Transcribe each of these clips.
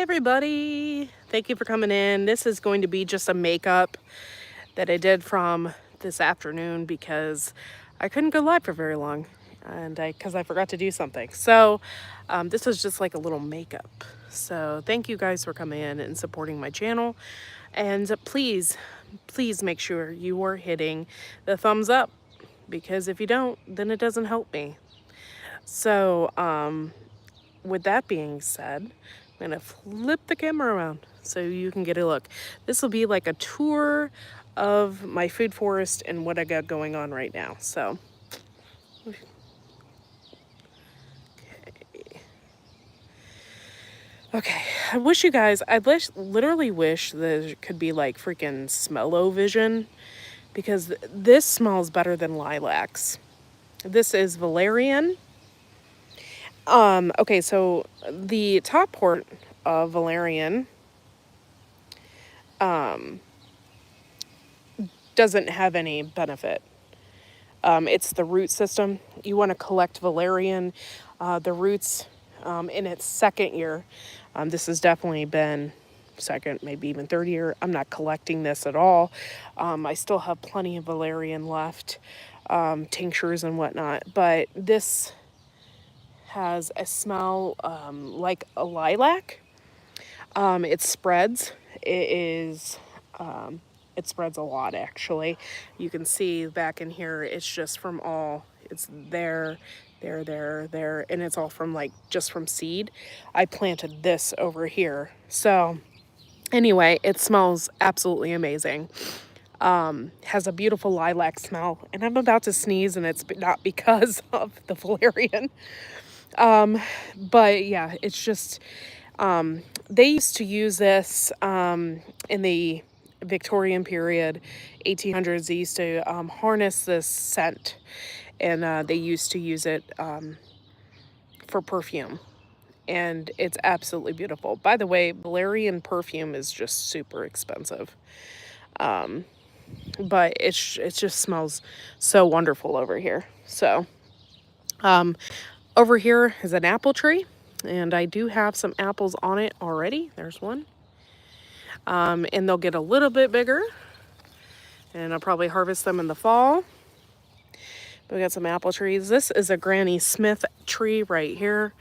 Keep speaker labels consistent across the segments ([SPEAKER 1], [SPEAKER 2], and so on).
[SPEAKER 1] everybody, thank you for coming in. This is going to be just a makeup that I did from this afternoon because I couldn't go live for very long and because I forgot to do something. So this was just like a little makeup. So thank you guys for coming in and supporting my channel, and please make sure you are hitting the thumbs up, because if you don't, then it doesn't help me. So with that being said, I'm gonna flip the camera around so you can get a look. This will be like a tour of my food forest and what I got going on right now. So, okay. I wish you guys, literally wish there could be like freaking smell-o-vision, because this smells better than lilacs. This is valerian. Okay, so the top part of valerian doesn't have any benefit. It's the root system. You want to collect valerian, the roots, in its second year. This has definitely been second, maybe even third year. I'm not collecting this at all. I still have plenty of valerian left, tinctures and whatnot, but this has a smell like a lilac. It spreads. It spreads a lot, actually. You can see back in here, it's just from it's there, and it's all from just from seed. I planted this over here. So anyway, it smells absolutely amazing. Has a beautiful lilac smell, and I'm about to sneeze, and it's not because of the valerian. But yeah, it's just, they used to use this in the Victorian period, 1800s. They used to harness this scent, and they used to use it for perfume. And it's absolutely beautiful. By the way, valerian perfume is just super expensive. But it just smells so wonderful over here. So, over here is an apple tree, and I do have some apples on it already. There's one. And they'll get a little bit bigger, and I'll probably harvest them in the fall. But we got some apple trees. This is a Granny Smith tree right here,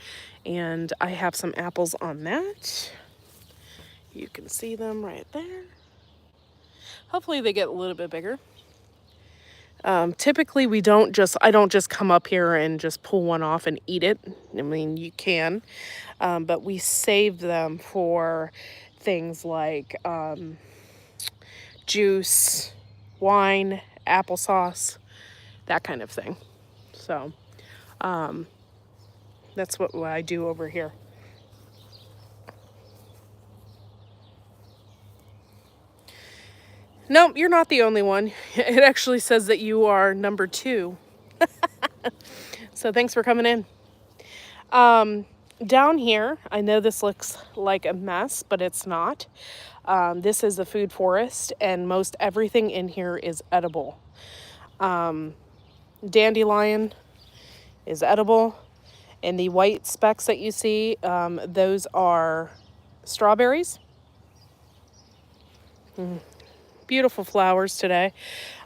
[SPEAKER 1] and I have some apples on that. You can see them right there. Hopefully they get a little bit bigger. Typically I don't just come up here and just pull one off and eat it. I mean, you can, but we save them for things like juice, wine, applesauce, that kind of thing. So that's what I do over here. Nope, you're not the only one. It actually says that you are number 2. So thanks for coming in. Down here, I know this looks like a mess, but it's not. This is a food forest, and most everything in here is edible. Dandelion is edible, and the white specks that you see, those are strawberries. Beautiful flowers today.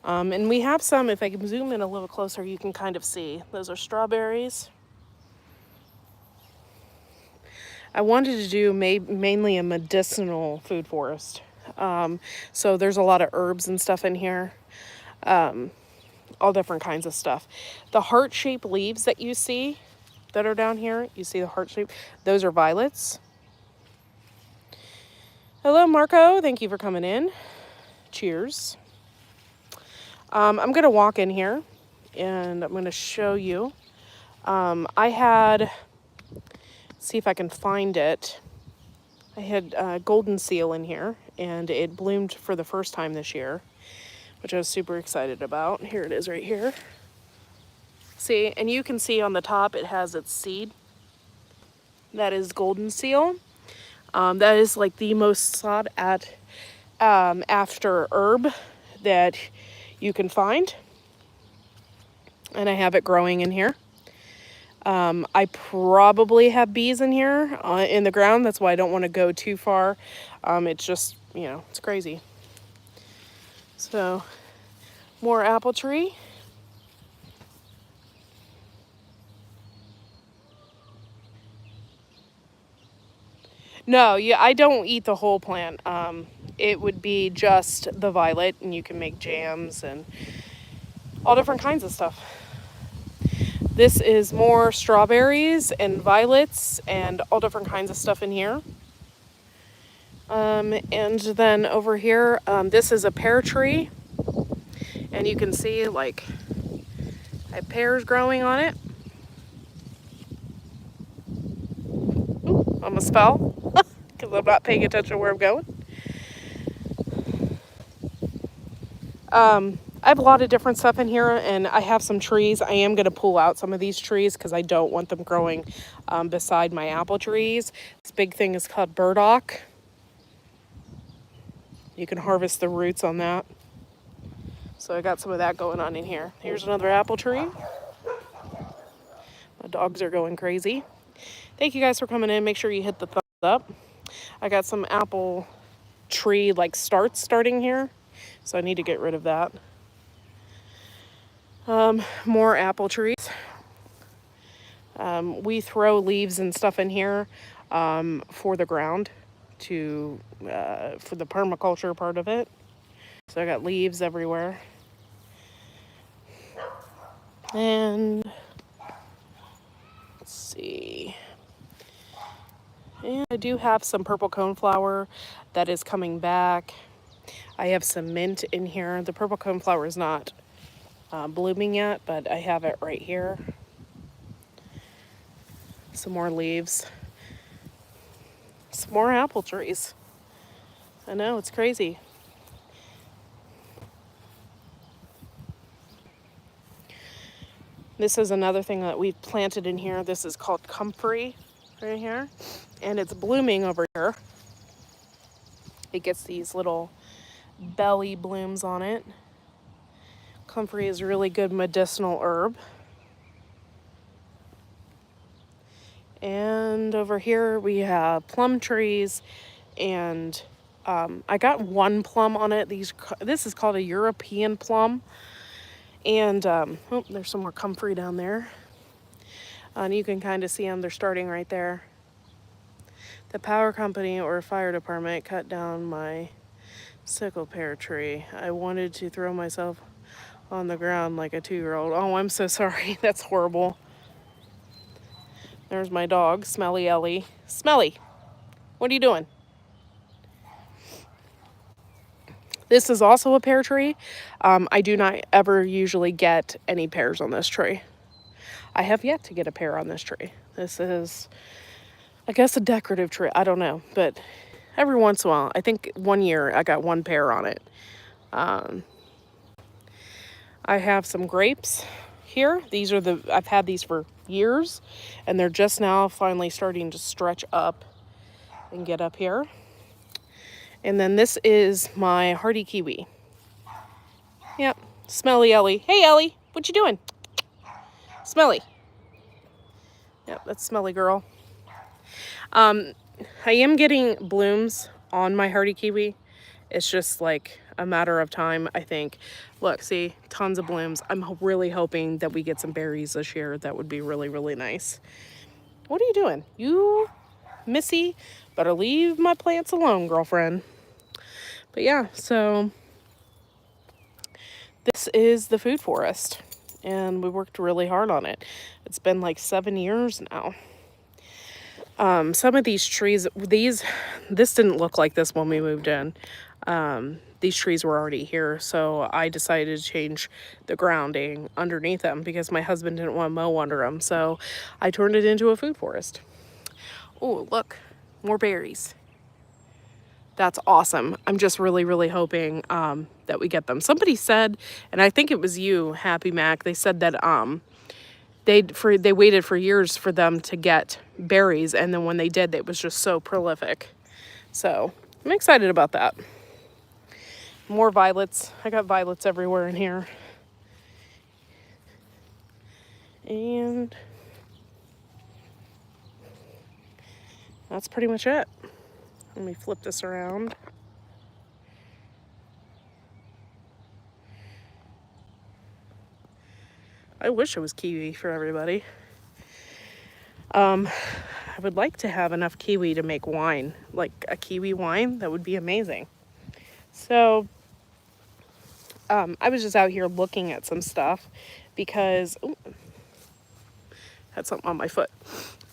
[SPEAKER 1] And we have some, if I can zoom in a little closer, you can kind of see. Those are strawberries. I wanted to do mainly a medicinal food forest. So there's a lot of herbs and stuff in here. All different kinds of stuff. The heart-shaped leaves that you see that are down here, you see the heart shape, those are violets. Hello, Marco. Thank you for coming in. Cheers. I'm going to walk in here, and I'm going to show you. See if I can find it. I had golden seal in here, and it bloomed for the first time this year, which I was super excited about. Here it is right here. See, and you can see on the top it has its seed. That is golden seal. That is like the most sought after herb that you can find. And I have it growing in here. I probably have bees in here in the ground. That's why I don't want to go too far. It's just, you know, it's crazy. So, more apple tree. No, yeah, I don't eat the whole plant. It would be just the violet, and you can make jams and all different kinds of stuff. This is more strawberries and violets and all different kinds of stuff in here. And then over here, this is a pear tree, and you can see like I have pears growing on it. Ooh, almost fell because I'm not paying attention to where I'm going. I have a lot of different stuff in here, and I have some trees. I am going to pull out some of these trees because I don't want them growing beside my apple trees. This big thing is called burdock. You can harvest the roots on that. So I got some of that going on in here. Here's another apple tree. My dogs are going crazy. Thank you guys for coming in. Make sure you hit the thumbs up. I got some apple tree like starting here, so I need to get rid of that. More apple trees. We throw leaves and stuff in here for the ground to for the permaculture part of it. So I got leaves everywhere. And let's see. And I do have some purple coneflower that is coming back. I have some mint in here. The purple coneflower is not blooming yet, but I have it right here. Some more leaves. Some more apple trees. I know, it's crazy. This is another thing that we've planted in here. This is called comfrey right here. And it's blooming over here. It gets these little belly blooms on it. Comfrey is a really good medicinal herb. And over here we have plum trees, and I got one plum on it. This is called a European plum. And oh, there's some more comfrey down there. And you can kind of see them. They're starting right there. The power company or fire department cut down my sickle pear tree. I wanted to throw myself on the ground like a 2-year-old. Oh, I'm so sorry. That's horrible. There's my dog, Smelly Ellie. Smelly, what are you doing? This is also a pear tree. I do not ever usually get any pears on this tree. I have yet to get a pear on this tree. This is, I guess, a decorative tree. I don't know, but every once in a while, I think one year I got one pear on it. I have some grapes here. I've had these for years, and they're just now finally starting to stretch up and get up here. And then this is my hardy kiwi. Yep, Smelly Ellie. Hey Ellie, what you doing? Smelly. Yep, that's Smelly girl. I am getting blooms on my hardy kiwi. It's just like a matter of time, I think. Look, see, tons of blooms. I'm really hoping that we get some berries this year. That would be really, really nice. What are you doing? You, Missy, better leave my plants alone, girlfriend. But yeah, so this is the food forest, and we worked really hard on it. It's been like 7 years now. Some of these trees, this didn't look like this when we moved in. These trees were already here, so I decided to change the grounding underneath them because my husband didn't want to mow under them, so I turned it into a food forest. Oh, look, more berries. That's awesome. I'm just really, really hoping that we get them. Somebody said, and I think it was you, Happy Mac, they said that they waited for years for them to get berries, and then when they did, it was just so prolific. So I'm excited about that. More violets. I got violets everywhere in here. And That's pretty much it. Let me flip this around. I wish it was kiwi for everybody. I would like to have enough kiwi to make wine, like a kiwi wine. That would be amazing. So I was just out here looking at some stuff because had something on my foot.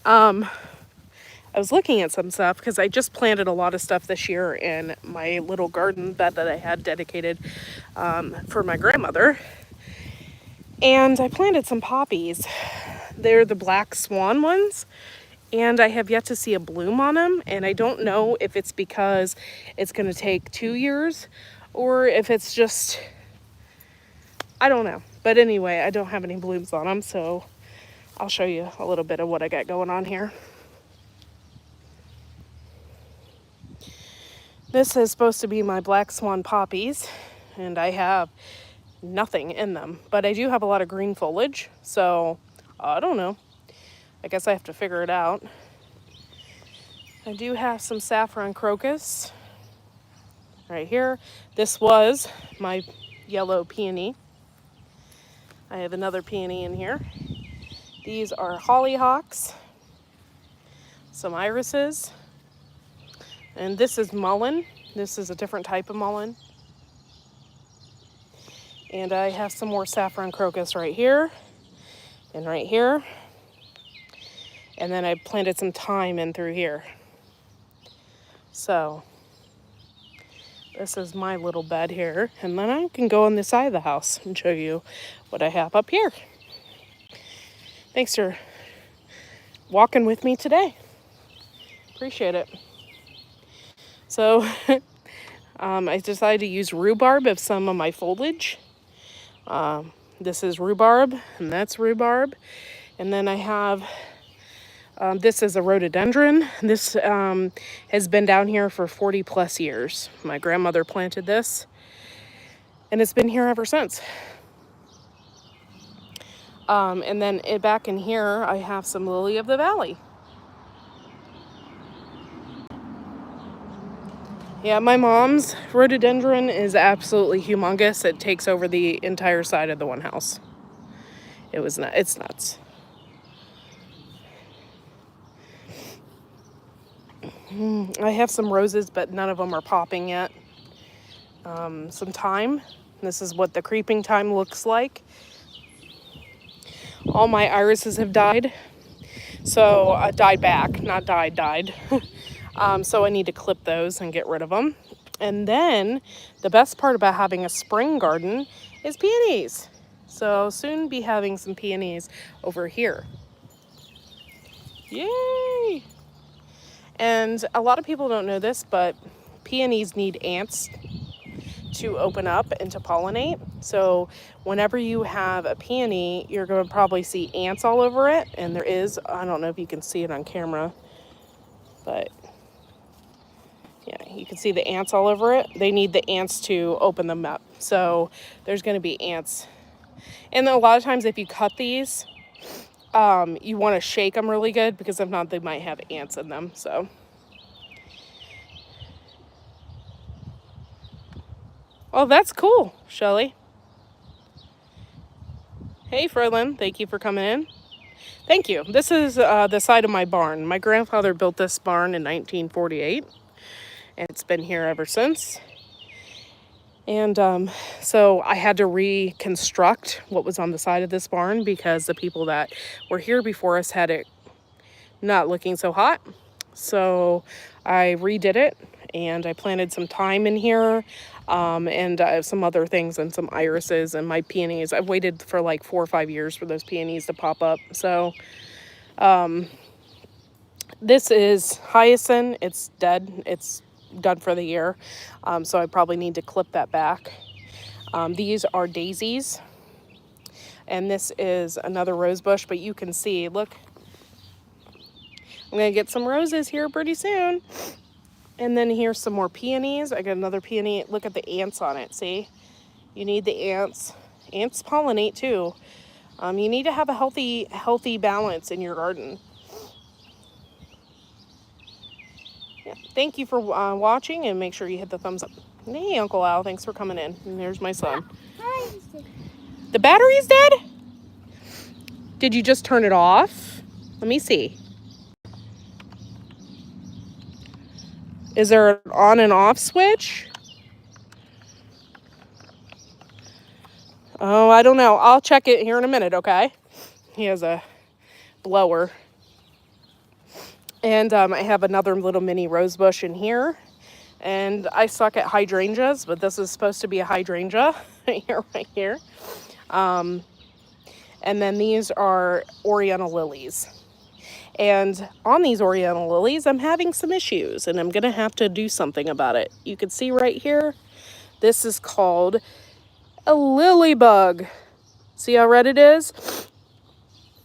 [SPEAKER 1] I was looking at some stuff because I just planted a lot of stuff this year in my little garden bed that I had dedicated for my grandmother. And I planted some poppies. They're the black swan ones, and I have yet to see a bloom on them. And I don't know if it's because it's going to take 2 years or if it's just, I don't know. But anyway, I don't have any blooms on them, so I'll show you a little bit of what I got going on here. This is supposed to be my black swan poppies, and I have nothing in them, but I do have a lot of green foliage, so I don't know. I guess I have to figure it out. I do have some saffron crocus right here. This was my yellow peony. I have another peony in here. These are hollyhocks, some irises, and this is mullein. This is a different type of mullein. And I have some more saffron crocus right here and right here. And then I planted some thyme in through here. So this is my little bed here. And then I can go on this side of the house and show you what I have up here. Thanks for walking with me today. Appreciate it. So I decided to use rhubarb of some of my foliage. This is rhubarb, and that's rhubarb. And then I have, this is a rhododendron. This has been down here for 40 plus years. My grandmother planted this, and it's been here ever since. And then back in here, I have some lily of the valley. Yeah, my mom's rhododendron is absolutely humongous. It takes over the entire side of the one house. It's nuts. I have some roses, but none of them are popping yet. Some thyme. This is what the creeping thyme looks like. All my irises have died. So, died back, not died. So I need to clip those and get rid of them. And then the best part about having a spring garden is peonies. So soon be having some peonies over here. Yay! And a lot of people don't know this, but peonies need ants to open up and to pollinate. So whenever you have a peony, you're going to probably see ants all over it. And there is, I don't know if you can see it on camera, but yeah, you can see the ants all over it. They need the ants to open them up. So there's going to be ants. And a lot of times if you cut these, you want to shake them really good, because if not, they might have ants in them. So oh, that's cool, Shelly. Hey, Ferlin, thank you for coming in. Thank you. This is the side of my barn. My grandfather built this barn in 1948, and it's been here ever since. And so I had to reconstruct what was on the side of this barn, because the people that were here before us had it not looking so hot. So I redid it, and I planted some thyme in here, and I have some other things, and some irises and my peonies. I've waited for like 4 or 5 years for those peonies to pop up. So this is hyacinth. It's dead. It's done for the year. So I probably need to clip that back. These are daisies, and this is another rose bush, but you can see, look, I'm gonna get some roses here pretty soon. And then here's some more peonies. I got another peony. Look at the ants on it. See, you need the ants. Ants pollinate too. You need to have a healthy balance in your garden. Yeah. Thank you for watching, and make sure you hit the thumbs up. Hey, Uncle Al, thanks for coming in. And there's my son. The battery's dead? Did you just turn it off? Let me see. Is there an on and off switch? Oh, I don't know. I'll check it here in a minute, okay? He has a blower. And I have another little mini rose bush in here. And I suck at hydrangeas, but this is supposed to be a hydrangea right here. And then these are Oriental lilies. And on these Oriental lilies, I'm having some issues, and I'm going to have to do something about it. You can see right here, this is called a lily bug. See how red it is?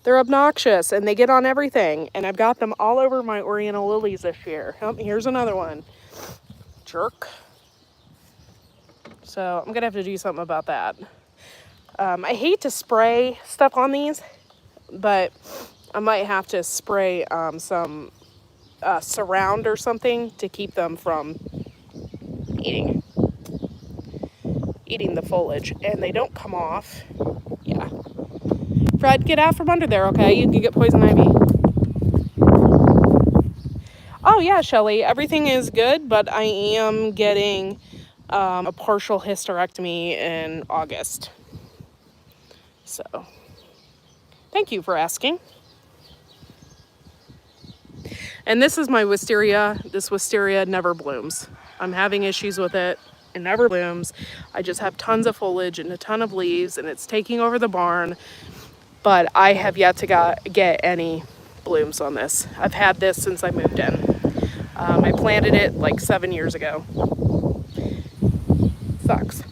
[SPEAKER 1] They're obnoxious, and they get on everything. And I've got them all over my Oriental lilies this year. Oh, here's another one. Jerk. So I'm going to have to do something about that. I hate to spray stuff on these, but I might have to spray some Surround or something to keep them from eating the foliage. And they don't come off. Yeah. Fred, get out from under there, okay? You can get poison ivy. Oh, yeah, Shelly. Everything is good, but I am getting a partial hysterectomy in August. So, thank you for asking. And this is my wisteria. This wisteria never blooms. I'm having issues with it. It never blooms. I just have tons of foliage and a ton of leaves, and it's taking over the barn. But I have yet to get any blooms on this. I've had this since I moved in. I planted it like 7 years ago. Sucks.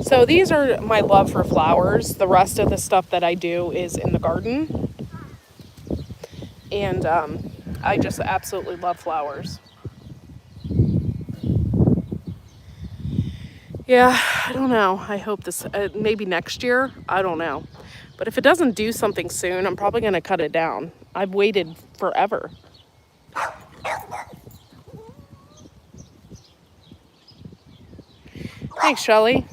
[SPEAKER 1] So these are my love for flowers. The rest of the stuff that I do is in the garden. And I just absolutely love flowers. Yeah, I don't know. I hope this, maybe next year. I don't know. But if it doesn't do something soon, I'm probably going to cut it down. I've waited forever. Thanks, Shelly.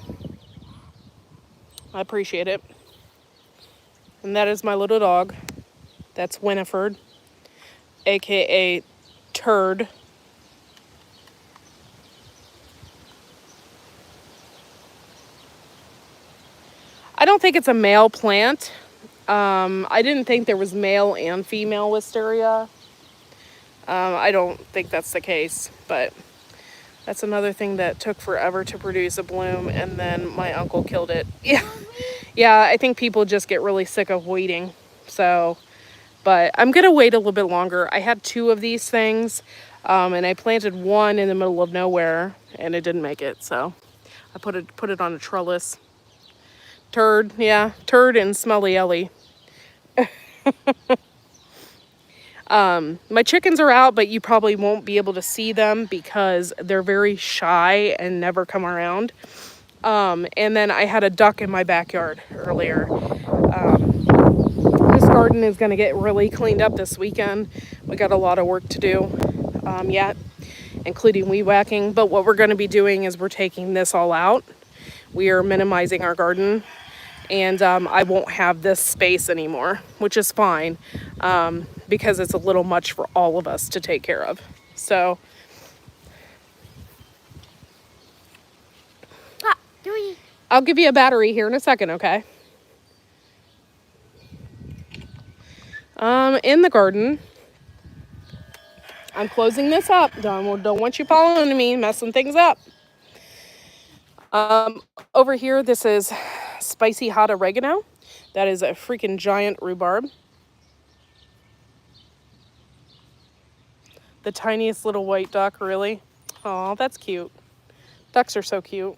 [SPEAKER 1] I appreciate it. And that is my little dog. That's Winifred, aka Turd. I don't think it's a male plant. I didn't think there was male and female wisteria. I don't think that's the case, but that's another thing that took forever to produce a bloom, and then my uncle killed it. Yeah, yeah. I think people just get really sick of waiting. So, but I'm gonna wait a little bit longer. I had 2 of these things, and I planted one in the middle of nowhere, and it didn't make it. So, I put it on a trellis. Turd, yeah, Turd and Smelly Ellie. My chickens are out, but you probably won't be able to see them because they're very shy and never come around. And then I had a duck in my backyard earlier. This garden is going to get really cleaned up this weekend. We got a lot of work to do yet, including weed whacking. But what we're going to be doing is we're taking this all out. We are minimizing our garden. And I won't have this space anymore, which is fine, because it's a little much for all of us to take care of. So, I'll give you a battery here in a second, okay? In the garden, I'm closing this up. Don't want you following me, messing things up. Over here, this is spicy hot oregano. That is a freaking giant rhubarb. The tiniest little white duck, really. Oh, that's cute. Ducks are so cute.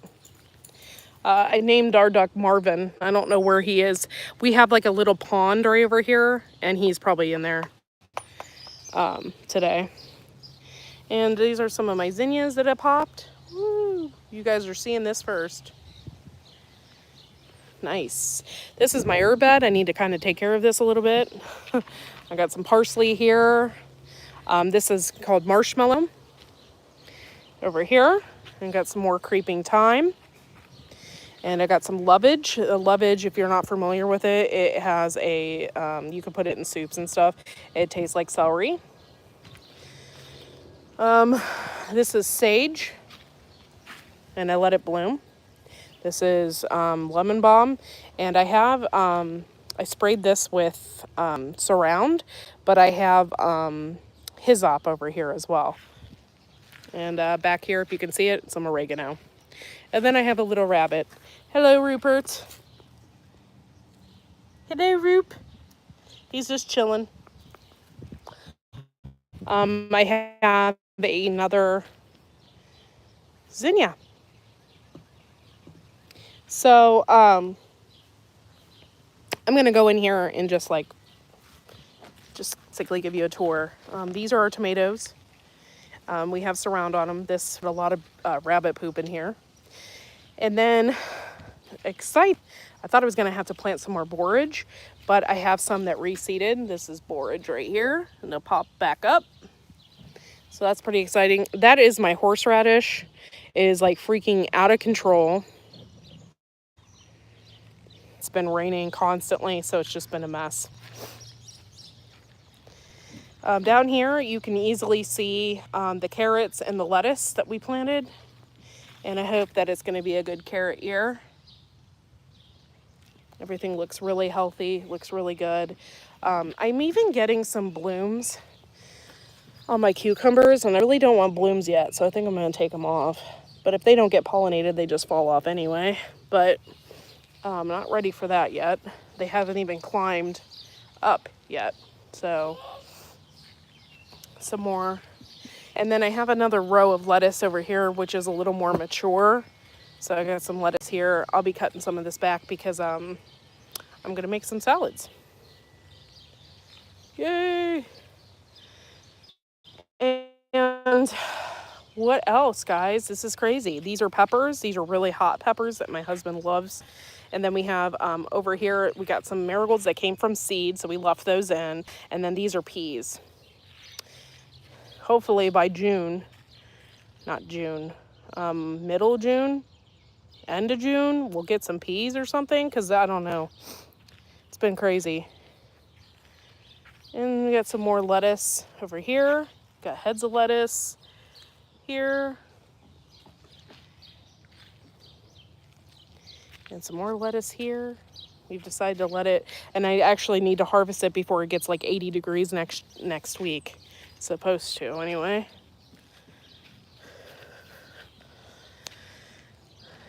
[SPEAKER 1] I named our duck Marvin. I don't know where he is. We have like a little pond right over here, and he's probably in there today. And these are some of my zinnias that I popped. Woo! You guys are seeing this first. Nice. This is my herb bed. I need to kind of take care of this a little bit. I got some parsley here. This is called Marshmallow over here. And got some more Creeping Thyme. And I got some lovage. Lovage, if you're not familiar with it, it has a, you can put it in soups and stuff. It tastes like celery. This is sage, and I let it bloom. This is lemon balm, and I have, I sprayed this with Surround, but I have Hyssop over here as well. And back here, if you can see it, some oregano. And then I have a little rabbit. Hello, Rupert. Hello, Roop. He's just chilling. I have another zinnia. So, I'm going to go in here and just quickly give you a tour. These are our tomatoes. We have Surround on them. There's a lot of rabbit poop in here. And then, I thought I was going to have to plant some more borage, but I have some that reseeded. This is borage right here, and they'll pop back up. So that's pretty exciting. That is my horseradish. It is like freaking out of control. It's been raining constantly, so it's just been a mess. Down here, you can easily see the carrots and the lettuce that we planted. And I hope that it's going to be a good carrot year. Everything looks really healthy, looks really good. I'm even getting some blooms on my cucumbers, and I really don't want blooms yet, so I think I'm going to take them off. But if they don't get pollinated, they just fall off anyway. But I'm not ready for that yet. They haven't even climbed up yet. So, some more. And then I have another row of lettuce over here, which is a little more mature. So I got some lettuce here. I'll be cutting some of this back because I'm going to make some salads. Yay! And what else, guys? This is crazy. These are peppers. These are really hot peppers that my husband loves. And then we have over here, we got some marigolds that came from seed, so we left those in. And then these are peas. Hopefully by June, not June, middle of June, end of June, we'll get some peas or something, because I don't know. It's been crazy. And we got some more lettuce over here. Got heads of lettuce here. And some more lettuce here. We've decided to let it, and I actually need to harvest it before it gets like 80 degrees next week. Supposed to, anyway.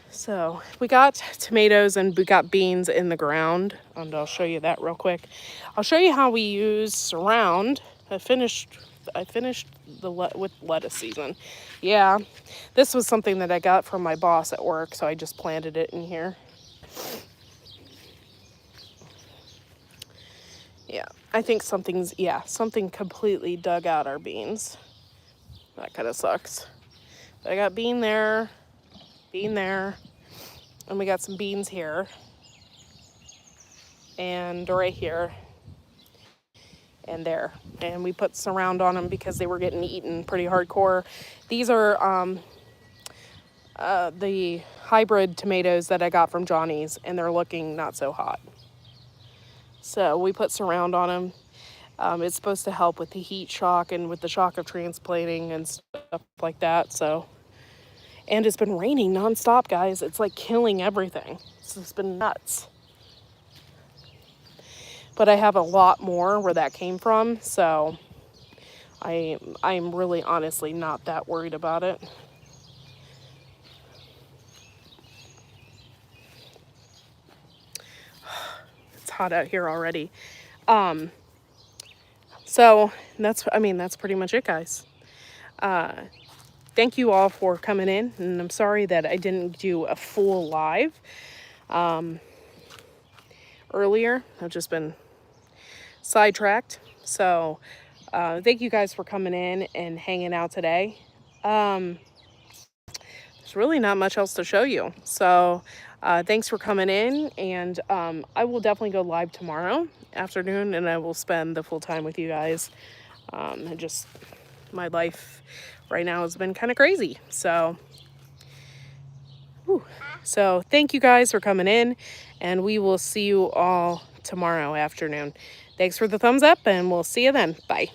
[SPEAKER 1] So we got tomatoes and we got beans in the ground, and I'll show you that real quick. I'll show you how we use Surround. I finished with lettuce season. Yeah, this was something that I got from my boss at work, so I just planted it in here. Yeah, I think something completely dug out our beans. That kind of sucks. But I got bean there, and we got some beans here, and right here, and there. And we put Surround on them because they were getting eaten pretty hardcore. These are the hybrid tomatoes that I got from Johnny's, and they're looking not so hot. So we put Surround on them. It's supposed to help with the heat shock and with the shock of transplanting and stuff like that. So, and it's been raining nonstop, guys. It's like killing everything. It's just been nuts. But I have a lot more where that came from, so I'm really honestly not that worried about it. It's hot out here already. So that's pretty much it, guys. Thank you all for coming in, and I'm sorry that I didn't do a full live earlier. I've just been sidetracked. So thank you guys for coming in and hanging out today. There's really not much else to show you. So thanks for coming in, and I will definitely go live tomorrow afternoon, and I will spend the full time with you guys. And just my life right now has been kind of crazy. So, whew. So thank you guys for coming in, and we will see you all tomorrow afternoon. Thanks for the thumbs up, and we'll see you then. Bye.